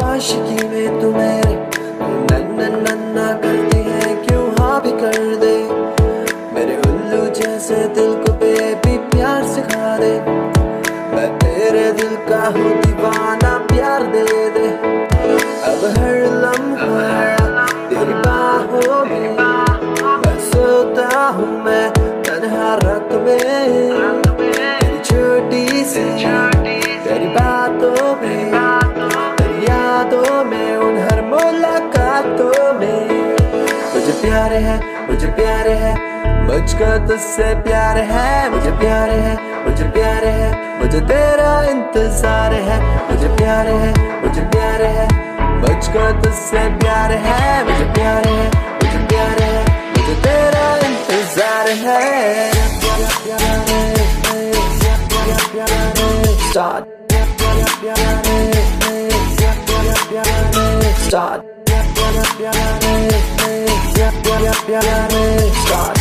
आशिकी में तू मेरे नन्ना नन्ना करती है, क्यों हाँ भी कर दे। मेरे उल्लू जैसे दिल को बेबी प्यार सिखा दे। मैं तेरे दिल का हूँ दीवाना, प्यार दे दे। अब हर लम्हा तेरी बाहों में मैं सोता हूँ, मैं तन्हा रात में। तेरी छोटी सी तेरी बातों में, तेरी यादों में, उन हर मुलाकातों में। मुझे प्यार है, मुझे प्यार है, मुझको तुझसे प्यार है। मुझे प्यार है, मुझे प्यार है, मुझे तेरा इंतजार है। मुझे प्यार है, मुझे प्यार है, मुझको तुझसे प्यार है। मुझे प्यार है, मुझे प्यार है, मुझे तेरा इंतजार है। Start. Start. Start.